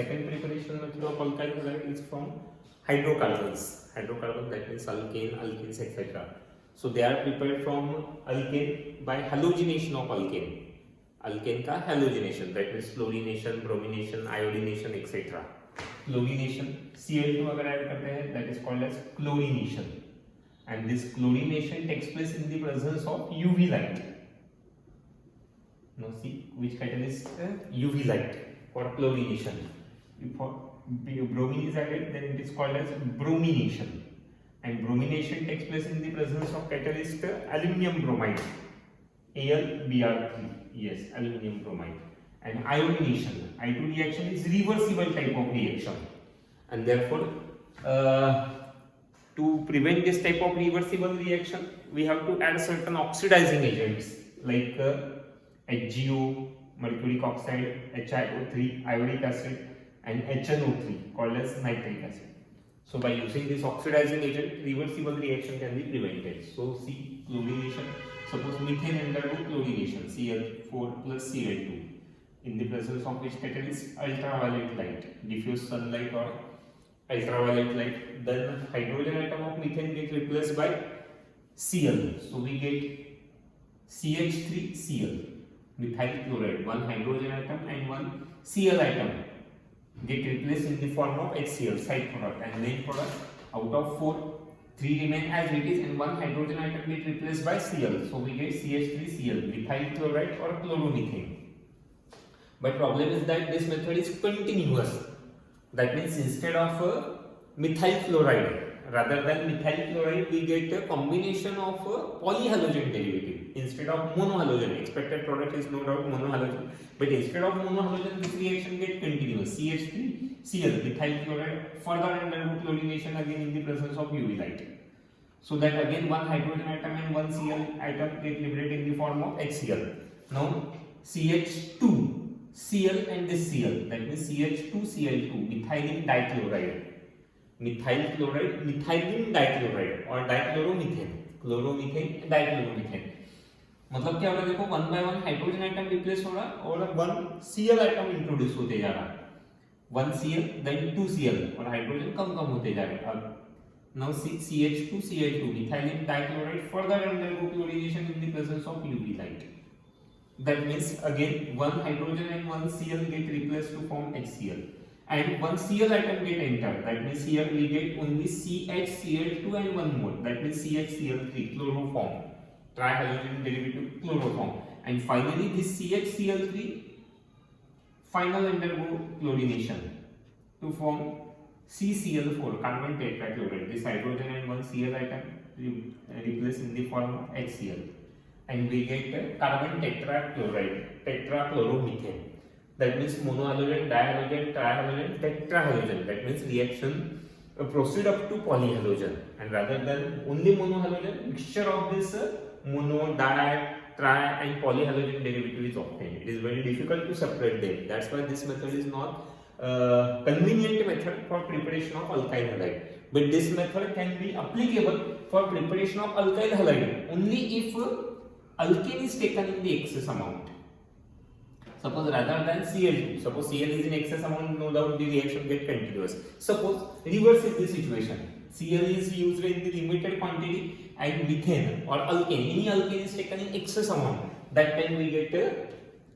second preparation method of alkyl halide is from hydrocarbons. Hydrocarbons, that means alkane, alkenes, etc. So they are prepared from alkane by halogenation of alkane. Alkane का halogenation, that means chlorination, bromination, iodination, etc. Chlorination, Cl2 अगर add करते हैं, that is called as chlorination. And this chlorination takes place in the presence of UV light. Now see which catalyst? UV light for chlorination. If bromine is added, then it is called as bromination. And bromination takes place in the presence of catalyst aluminum bromide. AlBr3. Yes, aluminum bromide. And iodination. I2 reaction is reversible type of reaction. And therefore, to prevent this type of reversible reaction, we have to add certain oxidizing agents like HgO, mercuric oxide, HiO3, iodic acid, and HNO3 called as nitric acid. So by using this oxidizing agent, reversible reaction can be prevented. So see chlorination. Suppose methane undergo chlorination, Cl4 plus Cl2, in the presence of which catalyst? Ultraviolet light, diffuse sunlight or ultraviolet light. Then hydrogen atom of methane gets replaced by Cl. So we get CH3Cl, methyl chloride, one hydrogen atom and one Cl atom get replaced in the form of HCl, side product, and main product. Out of 4, 3 remain as it is and one hydrogen atom get replaced by Cl. So we get CH3Cl, methyl chloride or chloromethane. But problem is that this method is continuous. That means instead of methyl chloride, rather than methyl chloride, we get a combination of polyhalogen derivative instead of monohalogen. Expected product is no doubt monohalogen, but instead of monohalogen, this reaction gets continuous. CH3Cl, methyl chloride, further undergo chlorination again in the presence of UV light. So that again one hydrogen atom and one Cl atom get liberated in the form of HCl. Now CH2. Cl and this Cl, that means CH2Cl2, methylene dichloride. Methyl chloride, methylene dichloride or dichloromethane, chloromethane, dichloromethane. मतलब क्या हो रहा है देखो, 1 by 1 hydrogen atom replace हो रहा है और 1 Cl आइटम इंट्रोड्यूस होते जा रहा है. 1 Cl then 2 Cl और हाइड्रोजन कम कम होते जा रहे हैं. अब now CH2Cl2, methylene dichloride, further undergo chlorination in the presence of UV light. That means again one hydrogen and one Cl get replaced to form HCl, and one Cl atom get entered. That means here we get only CHCl2 and one more. That means CHCl3, chloroform, trihalogen derivative chloroform, and finally this CHCl3 final undergo chlorination to form CCl4, carbon tetrachloride. This hydrogen and one Cl atom replaced in the form of HCl. And we get carbon tetrachloride, tetrachloromethane. That means monohalogen, dihalogen, trihalogen, tetrahalogen. That means reaction proceed up to polyhalogen. And rather than only monohalogen, mixture of this mono, di, tri and polyhalogen derivative is obtained. It is very difficult to separate them. That's why this method is not convenient method for preparation of alkyl halide. But this method can be applicable for preparation of alkyl halide only if alkane is taken in the excess amount. Suppose rather than Cl2, suppose Cl is in excess amount, no doubt the reaction get continuous. Suppose reverse is the situation. Cl is used in the limited quantity and methane or alkane, any alkane is taken in excess amount. That time we get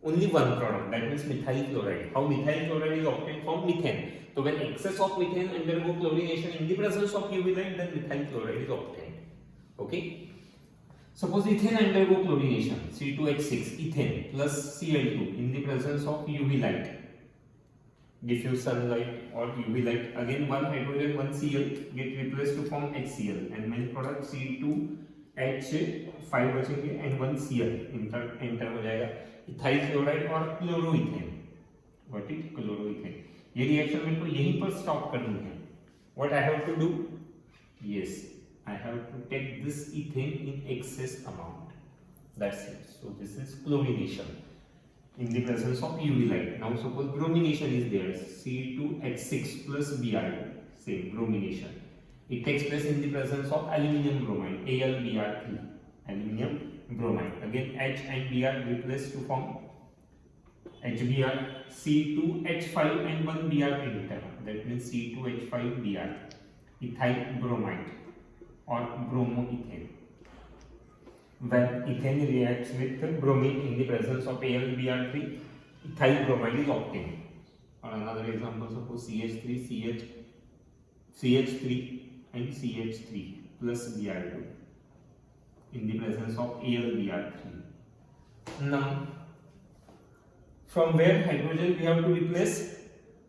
only one product, that means methyl chloride. How methyl chloride is obtained from methane? So when excess of methane undergo chlorination in the presence of UV light, then methyl chloride is obtained. Okay. Suppose ethane undergo chlorination, C2H6, ethane plus Cl2 in the presence of UV light, diffuse sunlight or UV light. Again one hydrogen, one Cl get replaced to form HCl and main product C2H5 बचेंगे and one Cl enter हो जाएगा. Ethyl chloride और chloroethane. What is chloroethane? ये reaction मेरे को यहीं पर stop करनी है. What I have to do? Yes, I have to take this ethane in excess amount. That's it. So this is chlorination in the presence of UV light. Now suppose bromination is there. C2H6 plus Br, same bromination. It takes place in the presence of aluminum bromide, AlBr3, aluminum bromide. Again H and Br replaced to form HBr, C2H5 and one Br emitter. That means C2H5Br, ethyl bromide or bromoethane. When ethane reacts with bromine in the presence of AlBr3, ethyl bromide is obtained. Or another example, suppose CH3, CH3 and CH3 plus Br2 in the presence of AlBr3. Now, from where hydrogen we have to replace?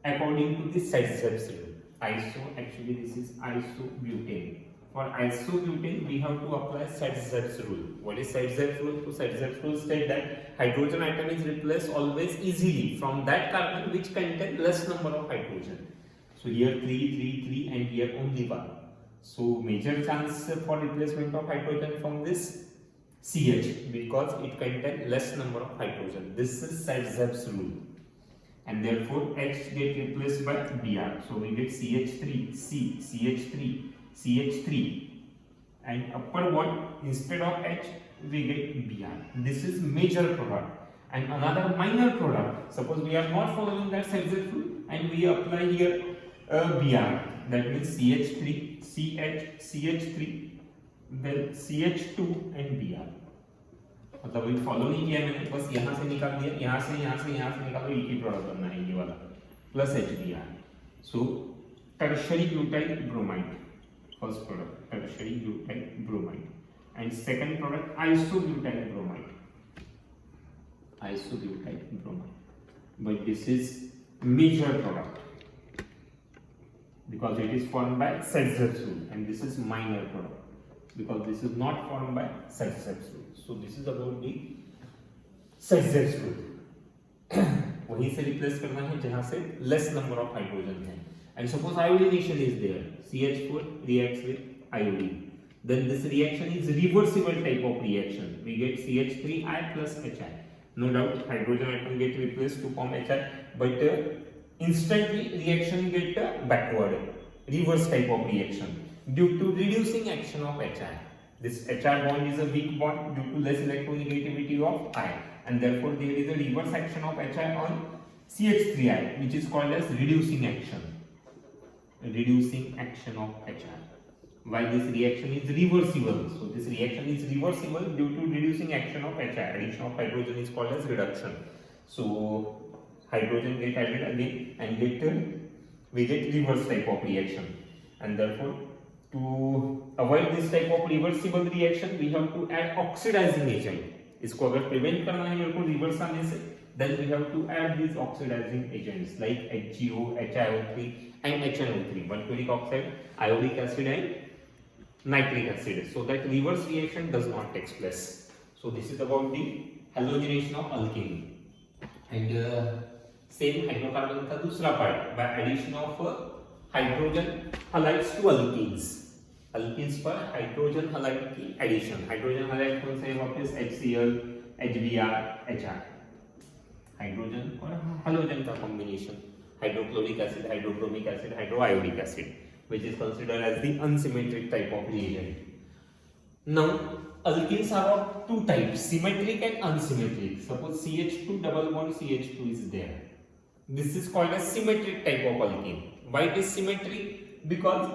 According to the Sadzep's rule. Actually this is isobutane. For isobutane we have to apply Sadzep's rule. What is Sadzep's rule? So Sadzep's rule states that hydrogen atom is replaced always easily from that carbon which contains less number of hydrogen. So here 3, 3, 3 and here only 1. So major chance for replacement of hydrogen from this CH because it contains less number of hydrogen. This is Sadzep's rule. And therefore H get replaced by Br. So we get CH3, C, CH3, CH3 and upper bond instead of H we get Br. This is major product. And another minor product, suppose we are not following that Sadzep's rule and we apply here Br, that means CH3, CH, CH3 then CH2 and Br. मतलब ये follow नहीं किया मैंने, बस यहाँ से निकाल दिया, यहाँ से निकालो, एक ही प्रोडक्ट बनना है ये वाला plus HBr. So tertiary butyl bromide, first product tertiary butyl bromide and second product isobutyl bromide, but this is major product because it is formed by Sadzep's rule and this is minor product because this is not formed by Sadzep's rule. So this is about the Sadzep's rule. वहीं से replace करना है जहाँ से less number of hydrogen है. And suppose iodination is there, CH4 reacts with iodine. Then this reaction is reversible type of reaction. We get CH3I plus Hi. No doubt hydrogen atom get replaced to form Hi, but instantly reaction get backward, reverse type of reaction due to reducing action of Hi. This Hi bond is a weak bond due to less electronegativity of I, and therefore there is a reverse action of Hi on CH3I, which is called as reducing action. Reducing action of Hi. Why this reaction is reversible? So this reaction is reversible due to reducing action of Hi. Addition of hydrogen is called as reduction. So hydrogen get added again and we get reverse type of reaction, and therefore to avoid this type of reversible reaction we have to add oxidizing agent. इसको अगर prevent करना है मेरे को reverse आने से, then we have to add these oxidizing agents like HgO, HiO3 and HNO3, sulfuric oxide, iodic acid and nitric acid, so that reverse reaction does not take place. So this is about the halogenation of alkene. And same hydrocarbon का दूसरा part by addition of hydrogen halides to alkenes. Alkenes पर hydrogen halide की addition. Hydrogen halide कौन से हैं? वापस HCl, HBr, HR. Hydrogen और halogen का combination, hydrochloric acid, hydrobromic acid, hydroiodic acid, which is considered as the unsymmetric type of reagent. Now alkenes are of two types, symmetric and unsymmetric. Suppose CH2 double bond CH2 is there. This is called as symmetric type of alkene. Why it is symmetric? Because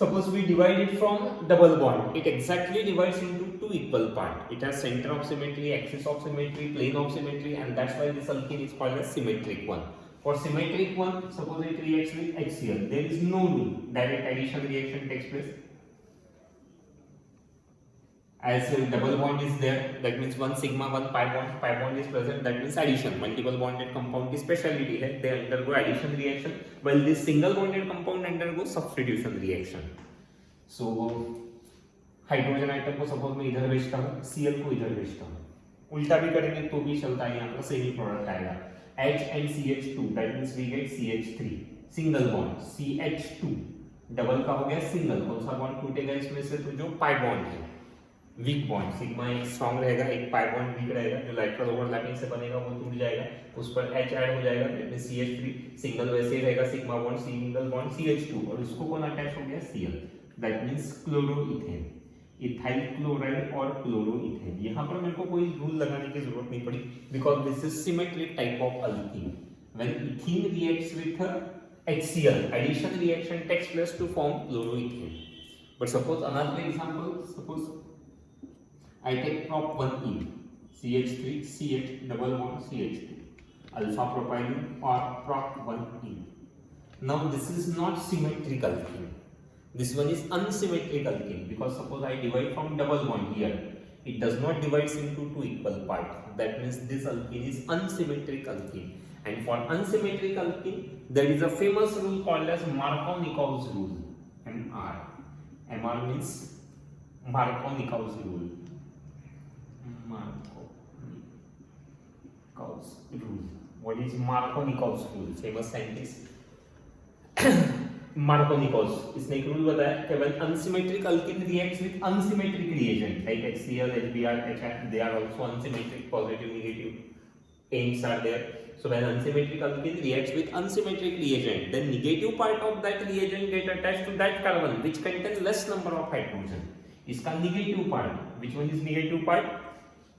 suppose we divide it from double bond, it exactly divides into two equal parts. It has center of symmetry, axis of symmetry, plane of symmetry, and that's why this alkene is called as symmetric one. For symmetric one, suppose it reacts with HCl, there is no rule, direct addition reaction takes place. As a double bond is there, that means one sigma, one pi bond is present, that means addition. Multiple bonded compound की speciality है, they undergo addition reaction, while this single bonded compound undergo substitution reaction. So hydrogen atom को suppose मैं इधर भेजता हूँ, Cl को इधर भेजता हूँ, उल्टा भी करेंगे तो भी चलता है, यहाँ पर सेम ही प्रोडक्ट आएगा. H and CH2, that means we get CH3, single bond, CH2, double का हो गया सिंगल, कौन सा बॉन्ड टूटेगा इसमें से? तो जो पाई बॉन्ड है, वीक बॉन्ड, सिग्मा एक स्ट्रॉन्ग रहेगा, एक पाई बॉन्ड वीक रहेगा, जो लाइट्रल ओवरलैपिंग से बनेगा वो टूट जाएगा, उस पर H ऐड हो जाएगा, दैट मींस CH3, सिंगल वैसे ही रहेगा, sigma bond single bond CH2, और इसको कौन अटैच हो गया? Cl, that means chloroethane. Ethyl chloride और क्लोरोइथेन। यहाँ पर मेरे को कोई रूल लगाने की जरूरत नहीं पड़ी because this is symmetric type of alkyne. When ethene reacts with HCl, addition reaction takes place to form chloroethane. But suppose another example, suppose I take prop 1ene, CH3 CH double bond CH2, alpha propylene or prop 1ene. Now this is not symmetric alkene. This one is unsymmetric alkene because suppose I divide from double bond here, it does not divide into two equal parts. That means this alkene is unsymmetric alkene. And for unsymmetric alkene, there is a famous rule called as Markovnikov's rule. MR. MR means Markovnikov's rule. Markovnikov's rule. What is Markovnikov's rule? Famous scientist Markovnikov's. इसने एक rule बताया कि when unsymmetric alkene reacts with unsymmetric reagent like HCl, HBr, HI, they are also unsymmetric, positive, negative. Aims are there. So when unsymmetric alkene reacts with unsymmetric reagent, then negative part of that reagent get attached to that carbon which contain less number of hydrogen. इसका negative part, which one is negative part?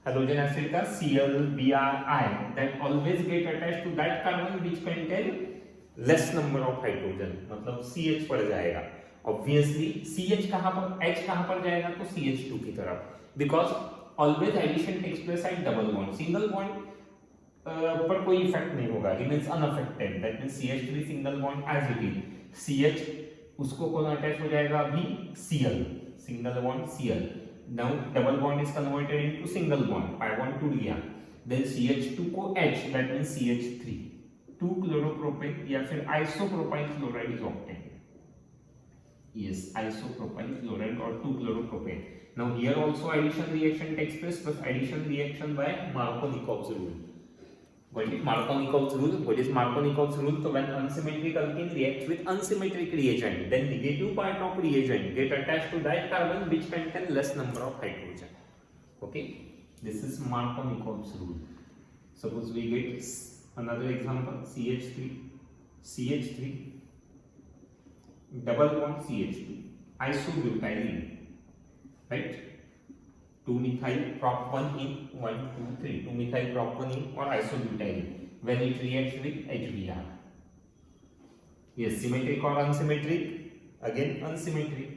Halogen acid का Cl, Br, I that always get attached to that carbon which contain less number of hydrogen. मतलब CH पड़ जाएगा. Obviously CH कहाँ पर, H कहाँ पर जाएगा तो CH2 की तरफ. Because always addition takes place at double bond. Single bond पर कोई इफेक्ट नहीं होगा, remains unaffected. That means CH3 single bond as it is, CH उसको कौन अटैच हो जाएगा अभी, Cl, single bond Cl। Now double bond is converted into single bond, pi bond टूट गया, देन CH2 को H, that means CH3, 2 chloropropane या फिर isopropyl chloride is obtained. Yes, isopropyl chloride or 2 chloropropane. Now here also addition reaction takes place, but addition reaction by Markovnikov's rule. What is Markovnikov's rule? What is Markovnikov's rule? So when unsymmetric alkene reacts with unsymmetric reagent, then negative part of reagent get attached to that carbon which contain less number of hydrogen. Okay, this is Markovnikov's rule. Suppose we get another example, CH3 double bond CH2, isobutylene, right? 2-methyl prop 1ene, 1, 2, 3, 2-methyl prop 1ene or isobutylene when it reacts with HBr. Yes, symmetric or unsymmetric? Again unsymmetric.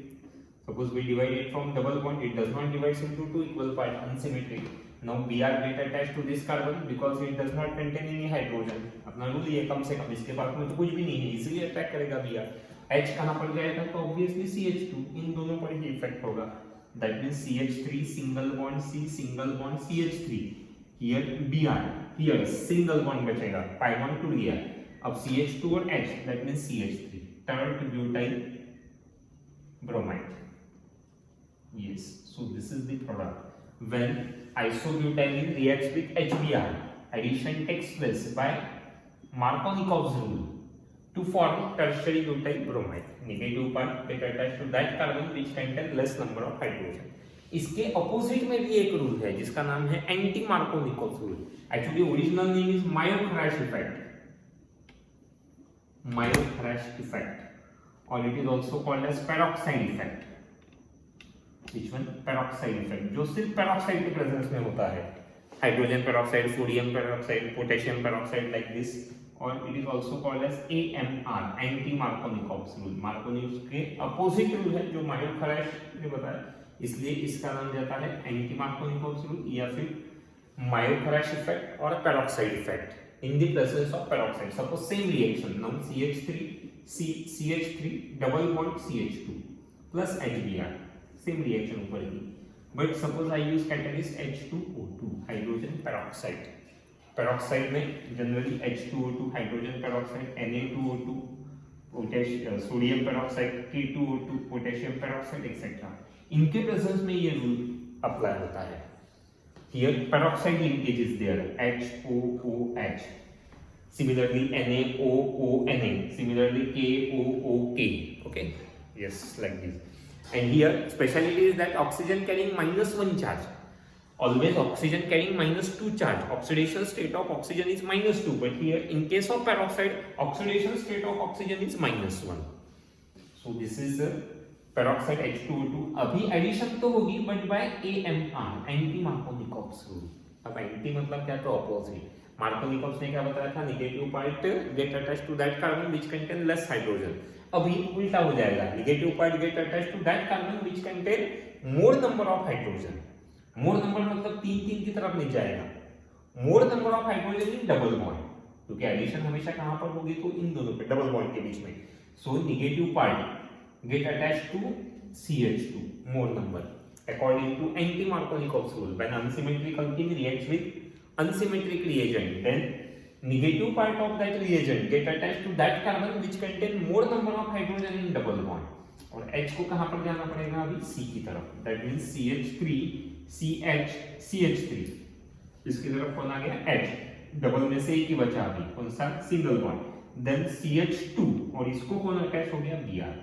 Suppose we divide it from double bond, it does not divide into two equal parts, unsymmetric. Now Br get attached to this carbon because it does not contain any hydrogen. अपना rule ये कम से कम, इसके पास में तो कुछ भी नहीं है, इजीली अटैक करेगा Br. H कहाँ पर जाएगा तो obviously CH2, इन दोनों पर ही इफेक्ट होगा। That means CH3 single bond C, single bond CH3, here Br, here single bond बचेगा, pi bond टूट गया, अब CH2 और H, that means CH3, tert butyl bromide. Yes, so this is the product when isobutylene reacts with HBr, addition takes place by Markovnikov's rule to form tertiary butyl bromide. Negative part get attached to that carbon which contain less number of hydrogen. इसके opposite में भी एक rule है जिसका नाम है anti Markovnikov rule. Actually original name is Mayo Kharasch effect, Mayo Kharasch effect, और it is also called as peroxide effect. Which one? Peroxide effect, जो सिर्फ पेरोक्साइड के प्रेजेंस में होता है, hydrogen peroxide, sodium peroxide, potassium peroxide like this, और it is also called as AMR, anti Markovnikov's rule. Markovnikov's के opposite rule है जो मायोखराश ने बताया, इसलिए इसका नाम जाता है एंटी मार्कोनिकोव्स रूल या फिर मायोखराश इफेक्ट और peroxide effect in the presence of peroxide. Suppose same reaction, now CH3 double bond CH2 plus HBr, same reaction ऊपर की, but suppose I use catalyst H2O2, hydrogen peroxide. Peroxide में generally H2O2, hydrogen peroxide, Na2O2, sodium peroxide, K2O2, potassium peroxide etcetera, इनके presence में ये rule apply होता है। Here peroxide linkage is there, HOOH, similarly NaOONA, similarly KOOK, okay, yes, like this. And here speciality is that oxygen carrying -1 charge, always oxygen carrying -2 charge, oxidation state of oxygen is -2, but here in case of peroxide oxidation state of oxygen is -1. So this is the peroxide H2O2 अभी addition तो होगी but by AMR anti Markovnikov's rule. अब anti मतलब क्या, तो opposite. Markovnikov's ने क्या बताया था, negative part get attach to that carbon which contain less hydrogen. अभी उल्टा हो जाएगा, negative part get attach to that carbon which contain more number of hydrogen. More number मतलब 3 की तरफ नहीं जाएगा, more number of hydrogen in double bond, क्योंकि एडिशन हमेशा कहां पर होगी, तो इन दोनों पे डबल बॉन्ड के बीच में। So negative part get attached to CH2 more number according to anti-Markovnikov's rule. When unsymmetric alkene reacts with unsymmetric reagent, then negative part of that reagent get attached to that carbon which contain more number of hydrogen in double bond. और H को कहां पर जाना पड़ेगा, अभी C की तरफ, that means CH3 CH CH3, इसकी तरफ कौन आ गया, H, डबल में से एक ही बचा अभी, कौन सा, सिंगल बॉन्ड, देन CH2 और इसको कौन अटैच हो गया, Br,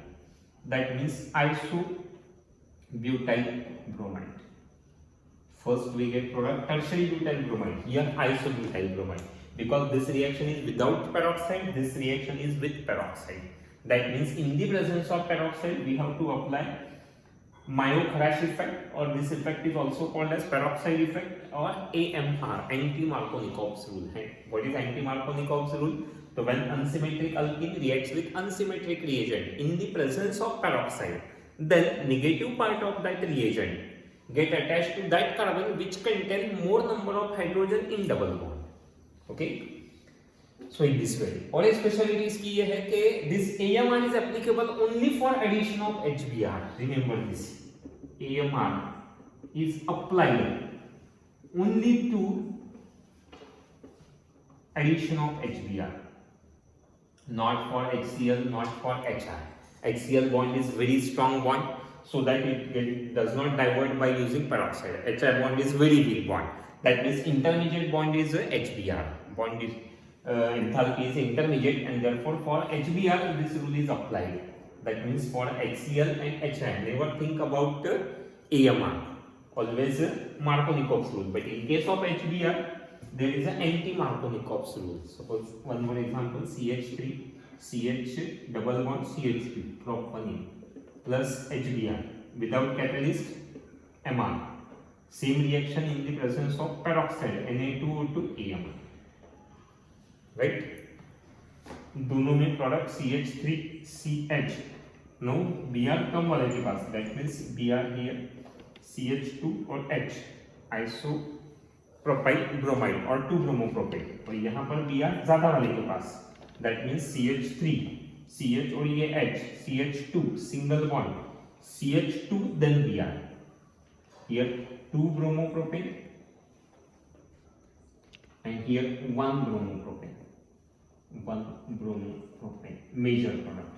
that means isobutyl bromide. First we get product tertiary butyl bromide, here isobutyl bromide, because this reaction is without peroxide, this reaction is with peroxide. That means in the presence of peroxide we have to apply Mayo-Kharash effect, or this effect is also called as peroxide effect or AMR, anti-Markovnikov's rule. What is anti-Markovnikov's rule? So when unsymmetric alkene reacts with unsymmetric reagent in the presence of peroxide, then negative part of that reagent get attached to that carbon which contain more number of hydrogen in double bond. Okay, so in this way. और speciality इसकी ये है कि this AMR is applicable only for addition of HBr. Remember this, AMR is applied only to addition of HBr, not for HCl, not for HI. HCl bond is very strong bond, so that it does not divert by using peroxide. HI bond is very weak bond. That means intermediate bond is HBr. Bond is enthalpy is intermediate, and therefore for HBr this rule is applied. That means for HCl and HI, never think about AMR. Always Markovnikov's rule. But in case of HBr, there is an anti-Markovnikov's rule. Suppose one more example, CH3 CH double bond CH3 propane plus HBr without catalyst MR, same reaction in the presence of peroxide Na2O2 AMR, right? दोनों में product CH3 CH, no Br कम वाले के पास, that means Br here CH2 और H iso propyl bromide और 2 bromopropane, और यहाँ पर Br ज्यादा वाले के पास, that means CH3 CH और ये H CH2 single bond CH2 then Br, here 2 bromopropane and here 1 bromopropane, major product,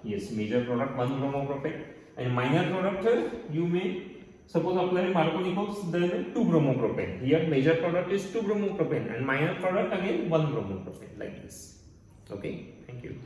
yes, major product 1 bromopropane, and minor product you may suppose apply Markovnikov's, then 2 bromopropane. Here major product is 2 bromopropane and minor product again 1 bromopropane, like this. Okay, thank you.